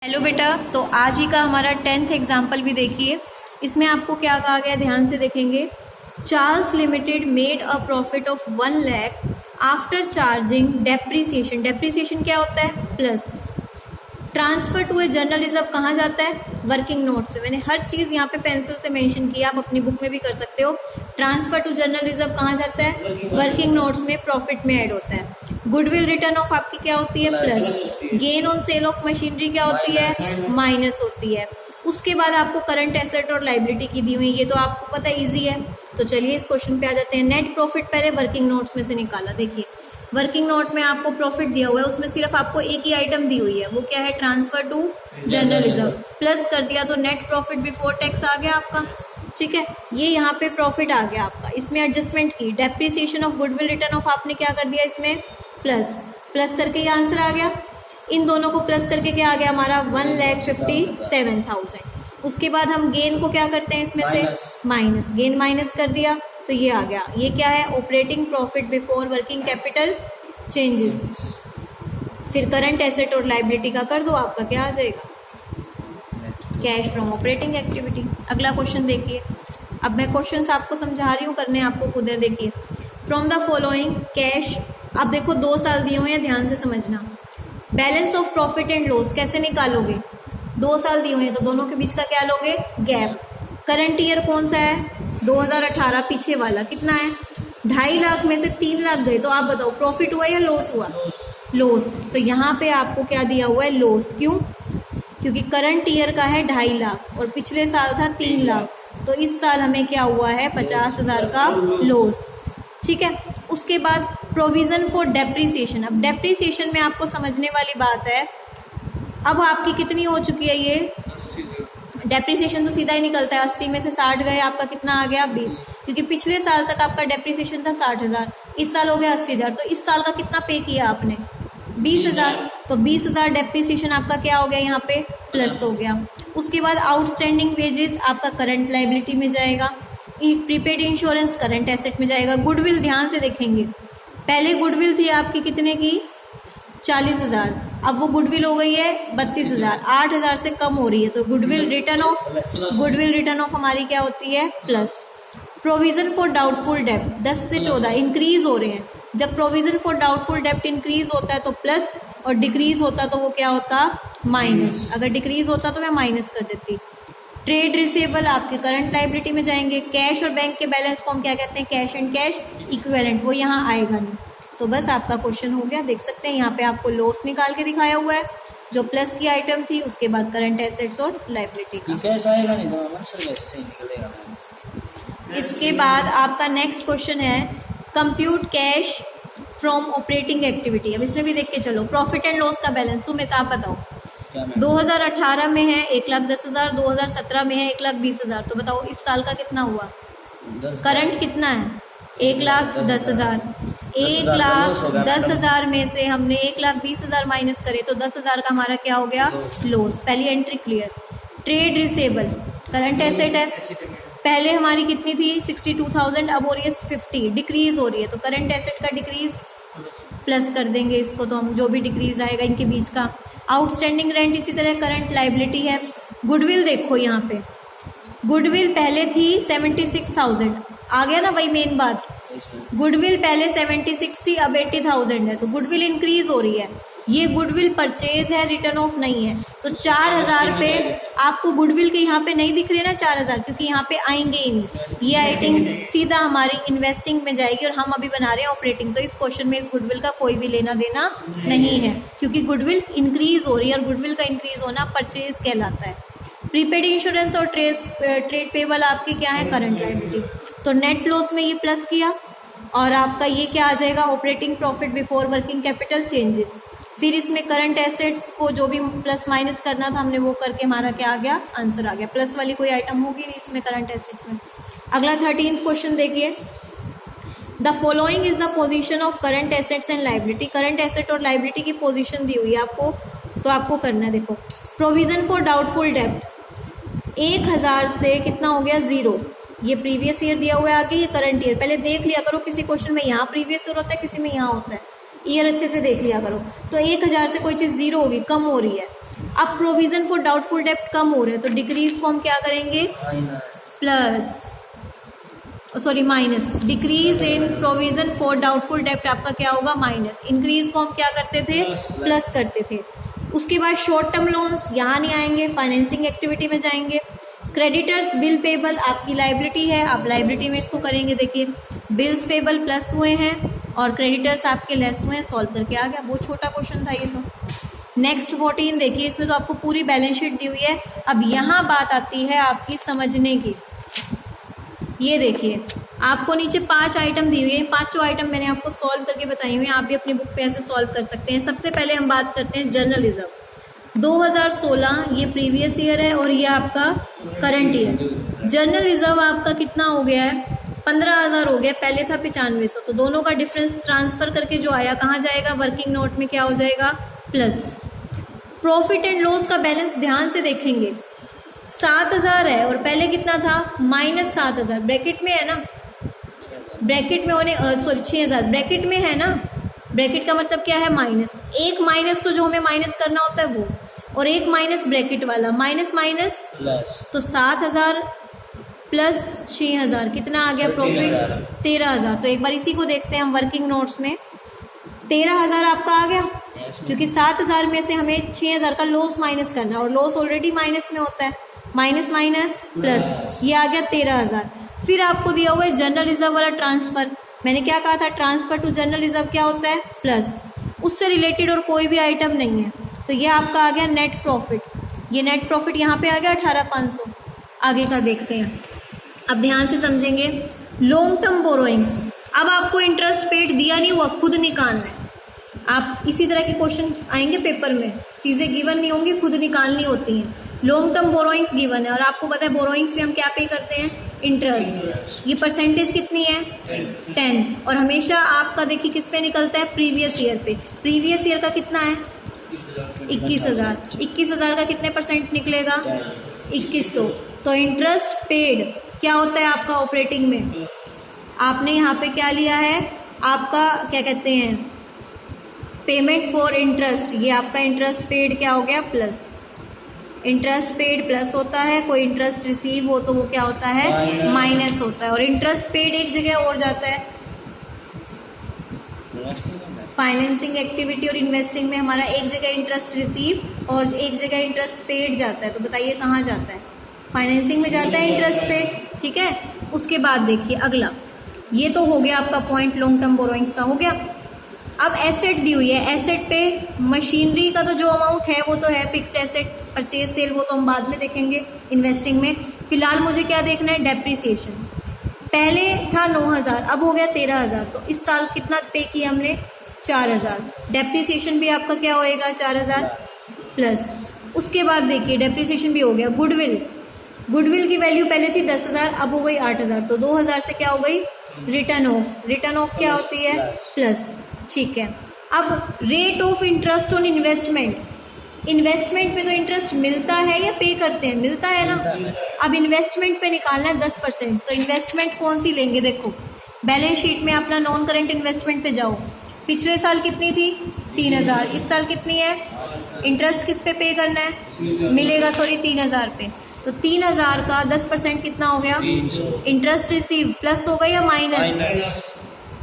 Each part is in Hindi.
हेलो बेटा, तो आज ही का हमारा 10th एग्जाम्पल भी देखिए। इसमें आपको क्या कहा गया, ध्यान से देखेंगे। Charles limited made a profit of 1 lakh after charging depreciation. Depreciation क्या होता है? Plus. Transfer to a general reserve कहाँ जाता है? वर्किंग नोट्स में। मैंने हर चीज़ यहाँ पे पेंसिल से मेंशन किया, आप अपनी बुक में भी कर सकते हो। ट्रांसफर टू जर्नल रिजर्व कहाँ जाता है? वर्किंग नोट्स में, प्रॉफिट में ऐड होता है। गुडविल रिटर्न ऑफ आपकी क्या होती है? Plus. Gain on sale of machinery क्या होती है? माइनस होती है। उसके बाद आपको करंट एसेट और लाइबिलिटी की दी हुई, ये तो आपको पता इजी है। तो चलिए इस क्वेश्चन पे आ जाते हैं। नेट प्रॉफिट पहले वर्किंग नोट्स में से निकाला। देखिए वर्किंग नोट में आपको प्रॉफिट दिया हुआ है, उसमें सिर्फ आपको एक ही आइटम दी हुई है, वो क्या है? Transfer to general reserve. Plus कर दिया तो नेट प्रॉफिट बिफोर टैक्स आ गया आपका। ठीक है, ये यहाँ पे प्रॉफिट आ गया आपका। इसमें एडजस्टमेंट की, depreciation of goodwill return of आपने क्या कर दिया इसमें? प्लस। प्लस करके ये आंसर आ गया। इन दोनों को प्लस करके क्या आ गया हमारा? 1,57,000। उसके बाद हम गेन को क्या करते हैं इसमें से? माइनस। गेन माइनस कर दिया तो ये आ गया। ये क्या है? Operating profit before working capital changes. फिर करंट एसेट और लाइबिलिटी का कर दो, आपका क्या आ जाएगा? Cash from operating activity. अगला क्वेश्चन देखिए। अब मैं क्वेश्चन आपको समझा रही हूँ, करने आपको खुद है। देखिए फ्रॉम द फॉलोइंग कैश। अब देखो 2 साल दिए हुए हैं, ध्यान से समझना। Balance of profit and loss कैसे निकालोगे? 2 साल दिए हुए हैं तो दोनों के बीच का क्या लोगे? गैप। करंट ईयर कौन सा है? 2018, पीछे वाला कितना है? 2.5 लाख में से 3 लाख गए, तो आप बताओ प्रॉफिट हुआ या लॉस हुआ? लॉस। तो यहाँ पे आपको क्या दिया हुआ है? लॉस। क्यों? क्योंकि करंट ईयर का है 2.5 लाख और पिछले साल था 3 लाख, तो इस साल हमें क्या हुआ है? 50,000 का लॉस। ठीक है। उसके बाद प्रोविजन फॉर डेप्रीसिएशन। अब डेप्रीसिएशन में आपको समझने वाली बात है, अब आपकी कितनी हो चुकी है ये? डेप्रीसिएशन तो सीधा ही निकलता है, 80 में से 60 गए, आपका कितना आ गया? 20। क्योंकि पिछले साल तक आपका डेप्रीसिएशन था 60,000, इस साल हो गया 80,000, तो इस साल का कितना पे किया आपने? 20,000। तो 20,000 डेप्रीसिएशन आपका क्या हो गया यहाँ पे? प्लस हो गया। उसके बाद आउटस्टैंडिंग वेजेस आपका करंट लाइबिलिटी में जाएगा। प्रीपेड इंश्योरेंस करंट एसेट में जाएगा। गुडविल ध्यान से देखेंगे, पहले गुडविल थी आपकी कितने की? 40,000, अब वो गुडविल हो गई है 32,000, 8,000 से कम हो रही है, तो गुडविल रिटर्न ऑफ हमारी क्या होती है? प्लस। प्रोविजन फॉर डाउटफुल डेब्ट 10 से 14 इंक्रीज हो रहे हैं। जब प्रोविजन फॉर डाउटफुल डेब्ट इंक्रीज होता है तो प्लस, और डिक्रीज होता तो वो क्या होता? माइनस। अगर डिक्रीज होता तो मैं माइनस कर देती। ट्रेड रिसीवेबल आपके करंट लाइबिलिटी में जाएंगे। कैश और बैंक के बैलेंस को हम क्या कहते हैं? कैश एंड कैश इक्विवेलेंट, वो यहाँ आएगा नहीं। तो बस आपका क्वेश्चन हो गया। देख सकते हैं यहाँ पे आपको लॉस निकाल के दिखाया हुआ है, जो प्लस की आइटम थी, उसके बाद करंट एसेट्स और लाइबिलिटी का। कैश आएगा नहीं तो कैसे निकलेगा? इसके बाद आपका नेक्स्ट क्वेश्चन है compute cash from operating activity. अब इसमें भी देख के चलो। प्रॉफिट एंड लॉस का बैलेंस सुमित आप बताओ। 2018 में है 1,10,000, 2017 में है 1,20,000, तो बताओ इस साल का कितना हुआ? करंट कितना है? 1,10,000। 1,10,000 में से हमने 1,20,000 माइनस करे तो 10,000 का हमारा क्या हो गया? लॉस। पहली entry clear. Trade receivable current asset है, पहले हमारी कितनी थी? 62,000, अब हो रही है 50, डिक्रीज हो रही है, तो करंट एसेट का डिक्रीज प्लस कर देंगे इसको, तो हम जो भी डिक्रीज आएगा इनके बीच का। आउटस्टैंडिंग रेंट इसी तरह करंट लाइबिलिटी है। गुडविल देखो यहाँ पे, गुडविल पहले थी 76,000, आ गया ना वही मेन बात। गुडविल पहले 76 थी, अब 80,000 है, तो गुडविल इंक्रीज हो रही है। ये गुडविल परचेज है, रिटर्न ऑफ नहीं है, तो 4,000 पे आपको गुडविल के यहाँ पे नहीं दिख रहे ना 4,000, क्योंकि यहाँ पे आएंगे ही नहीं। ये आइटम सीधा हमारी इन्वेस्टिंग में जाएगी और हम अभी बना रहे हैं ऑपरेटिंग, तो इस क्वेश्चन में इस गुडविल का कोई भी लेना देना नहीं है, क्योंकि गुडविल इंक्रीज हो रही है और गुडविल का इंक्रीज होना परचेज कहलाता है। प्रीपेड इंश्योरेंस और ट्रेड पेबल आपके क्या है? Current liability. तो नेट लॉस में ये प्लस किया और आपका ये क्या आ जाएगा? Operating profit before working capital changes. फिर इसमें करंट एसेट्स को जो भी प्लस माइनस करना था हमने वो करके हमारा क्या आ गया? आंसर आ गया। प्लस वाली कोई आइटम होगी नहीं इसमें करंट एसेट्स में। अगला 13th क्वेश्चन देखिए। The following is the position of current assets and liability. Current asset और लाइबिलिटी की पोजीशन दी हुई है आपको, तो आपको करना है। देखो प्रोविजन फॉर डाउटफुल डेब्ट 1,000 से कितना हो गया? 0। ये प्रीवियस ईयर दिया हुआ है, आगे ये करंट ईयर। पहले देख लिया करो, किसी क्वेश्चन में यहाँ प्रीवियस ईयर होता है, किसी में यहाँ होता है। ईयर अच्छे से देख लिया करो। तो 1,000 से कोई चीज़ 0 होगी, कम हो रही है। अब प्रोविजन फॉर डाउटफुल डेप्ट कम हो रहा है तो डिक्रीज को हम क्या करेंगे, plus, sorry minus. Decrease in provision for doubtful डेप्ट आपका क्या होगा, माइनस। इंक्रीज को हम क्या करते थे, प्लस करते थे। उसके बाद शॉर्ट टर्म लोन्स यहाँ नहीं आएंगे, फाइनेंसिंग एक्टिविटी में जाएंगे। क्रेडिटर्स बिल पेबल आपकी लाइबिलिटी है, आप लाइबिलिटी में इसको करेंगे। देखिए बिल्स पेबल प्लस हुए हैं और क्रेडिटर्स आपके लेस हुए हैं, सॉल्व करके आ गया। बहुत छोटा क्वेश्चन था ये तो। नेक्स्ट 14 देखिए, इसमें तो आपको पूरी बैलेंस शीट दी हुई है। अब यहाँ बात आती है आपकी समझने की। ये देखिए आपको नीचे 5 आइटम दी हुई है, 5 आइटम मैंने आपको सॉल्व करके बताई हुई हैं, आप भी अपनी बुक पे ऐसे सॉल्व कर सकते हैं। सबसे पहले हम बात करते हैं जर्नल रिजर्व 2016, ये प्रीवियस ईयर है और ये आपका करंट ईयर। जर्नल रिजर्व आपका कितना हो गया है, 15,000 हो गया, पहले था 9500। तो दोनों का डिफरेंस ट्रांसफर करके जो आया कहाँ जाएगा, वर्किंग नोट में क्या हो जाएगा, प्लस। प्रॉफिट एंड लॉस का बैलेंस ध्यान से देखेंगे, 7,000 है और पहले कितना था, -7,000। ब्रैकेट में है ना, ब्रैकेट में होने, सॉरी 6,000 ब्रैकेट में है ना। ब्रैकेट का मतलब क्या है, माइनस। एक माइनस तो जो हमें माइनस करना होता है वो, और एक माइनस ब्रैकेट वाला, माइनस माइनस प्लस। तो 7,000 प्लस 6,000 कितना आ गया प्रॉफिट, 13,000। तो एक बार इसी को देखते हैं हम वर्किंग नोट्स में। 13,000 आपका आ गया, क्योंकि 7,000 में से हमें 6,000 का लॉस माइनस करना है और लॉस ऑलरेडी माइनस में होता है, माइनस माइनस प्लस, ये आ गया 13,000। फिर आपको दिया हुआ है जनरल रिजर्व वाला ट्रांसफर। मैंने क्या कहा था, ट्रांसफर टू जनरल रिजर्व क्या होता है, प्लस। उससे रिलेटेड और कोई भी आइटम नहीं है, तो ये आपका आ गया नेट प्रॉफिट। ये नेट प्रॉफिट यहाँ पे आ गया 18,500। आगे का देखते हैं, अब ध्यान से समझेंगे। लॉन्ग टर्म बोरोइंग्स, अब आपको इंटरेस्ट पेड दिया नहीं हुआ, खुद निकालना है। आप इसी तरह के क्वेश्चन आएंगे पेपर में, चीज़ें गिवन नहीं होंगी, खुद निकालनी होती हैं। लॉन्ग टर्म बोरोइंग्स गिवन है और आपको पता है बोरोइंग्स में हम क्या पे करते हैं, इंटरेस्ट। ये परसेंटेज कितनी है, 10। और हमेशा आपका देखिए किस पे निकलता है, प्रीवियस ईयर पे। प्रीवियस ईयर का कितना है, 21,000। 21,000 का कितने परसेंट निकलेगा, 2100। तो इंटरेस्ट पेड क्या होता है आपका ऑपरेटिंग में, आपने यहाँ पे क्या लिया है, आपका क्या कहते हैं, पेमेंट फॉर इंटरेस्ट। ये आपका इंटरेस्ट पेड क्या हो गया, प्लस। इंटरेस्ट पेड प्लस होता है, कोई इंटरेस्ट रिसीव हो तो वो क्या होता है, माइनस होता है। और इंटरेस्ट पेड एक जगह और जाता है, फाइनेंसिंग एक्टिविटी और इन्वेस्टिंग में हमारा एक जगह इंटरेस्ट रिसीव और एक जगह इंटरेस्ट पेड जाता है। तो बताइए कहाँ जाता है, फाइनेंसिंग में जाता है इंटरेस्ट पेड, ठीक है। उसके बाद देखिए अगला, ये तो हो गया आपका पॉइंट लॉन्ग टर्म बोरोइंग्स का हो गया। अब एसेट दी हुई है, एसेट पे मशीनरी का तो जो अमाउंट है वो तो है फिक्स्ड एसेट, परचेज सेल वो तो हम बाद में देखेंगे इन्वेस्टिंग में। फिलहाल मुझे क्या देखना है, डेप्रिसिएशन। पहले था 9,000, अब हो गया 13,000। तो इस साल कितना पे किया हमने, 4,000। डेप्रिसिएशन भी आपका क्या होएगा, 4,000 प्लस। उसके बाद देखिए डेप्रिसिएशन भी हो गया। गुडविल, गुडविल की वैल्यू पहले थी 10,000, अब हो गई 8,000। तो 2,000 से क्या हो गई, रिटर्न ऑफ। रिटर्न ऑफ क्या होती है, प्लस, ठीक है। अब rate of interest on investment, investment पे तो इंटरेस्ट मिलता है या पे करते हैं, मिलता है ना। अब इन्वेस्टमेंट पे निकालना है 10%। तो इन्वेस्टमेंट कौन सी लेंगे, देखो बैलेंस शीट में अपना नॉन करेंट इन्वेस्टमेंट पे जाओ। पिछले साल कितनी थी, 3,000। इस साल कितनी है, इंटरेस्ट किस पे पे करना है, मिलेगा, सॉरी 3,000 पे। तो 3,000 का 10% कितना हो गया, इंटरेस्ट रिसीव, प्लस होगा या माइनस।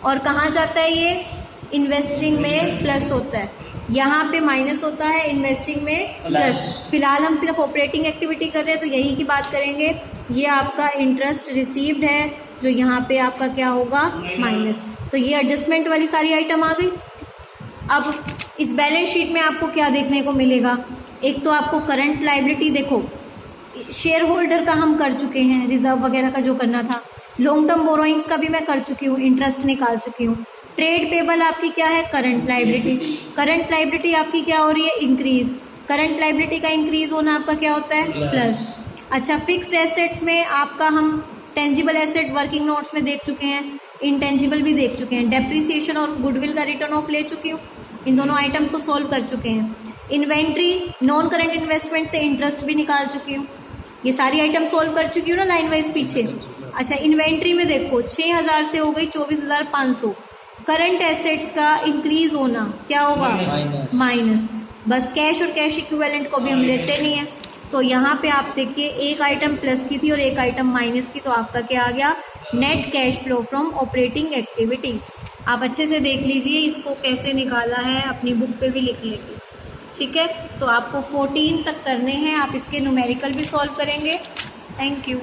और कहाँ जाता है ये, इन्वेस्टिंग में प्लस होता है, यहाँ पे माइनस होता है, इन्वेस्टिंग में प्लस। फिलहाल हम सिर्फ ऑपरेटिंग एक्टिविटी कर रहे हैं तो यही की बात करेंगे। ये आपका इंटरेस्ट रिसीव्ड है, जो यहाँ पे आपका क्या होगा, माइनस। तो ये एडजस्टमेंट वाली सारी आइटम आ गई। अब इस बैलेंस शीट में आपको क्या देखने को मिलेगा, एक तो आपको करंट लायबिलिटी, देखो शेयर होल्डर का हम कर चुके हैं, रिजर्व वगैरह का जो करना था। लॉन्ग टर्म बोरोइंग्स का भी मैं कर चुकी हूँ, इंटरेस्ट निकाल चुकी हूँ। ट्रेड पेबल आपकी क्या है, करंट लायबिलिटी। करंट लायबिलिटी आपकी क्या हो रही है, इंक्रीज। करंट लायबिलिटी का इंक्रीज होना आपका क्या होता है, प्लस। अच्छा, फिक्स्ड एसेट्स में आपका हम टेंजिबल एसेट वर्किंग नोट्स में देख चुके हैं, इंटेंजिबल भी देख चुके हैं। डेप्रिसिएशन और गुडविल का रिटर्न ऑफ ले चुकी हूँ, इन दोनों आइटम्स को सॉल्व कर चुके हैं। इन्वेंट्री, नॉन करंट इन्वेस्टमेंट से इंटरेस्ट भी निकाल चुकी हूँ। ये सारी आइटम सॉल्व कर चुकी हूँ ना लाइन वाइज पीछे। अच्छा, इन्वेंट्री में देखो 6,000 से हो गई 24,500। करंट एसेट्स का इंक्रीज होना क्या होगा, माइनस। बस कैश और कैश इक्विवेलेंट को भी हम लेते नहीं है। तो यहाँ पे आप देखिए एक आइटम प्लस की थी और एक आइटम माइनस की, तो आपका क्या आ गया, net cash flow from operating activity. आप अच्छे से देख लीजिए इसको कैसे निकाला है, अपनी बुक पे भी लिख लेंगे, ठीक है। तो आपको 14 तक करने हैं, आप इसके न्यूमेरिकल भी सॉल्व करेंगे। Thank you.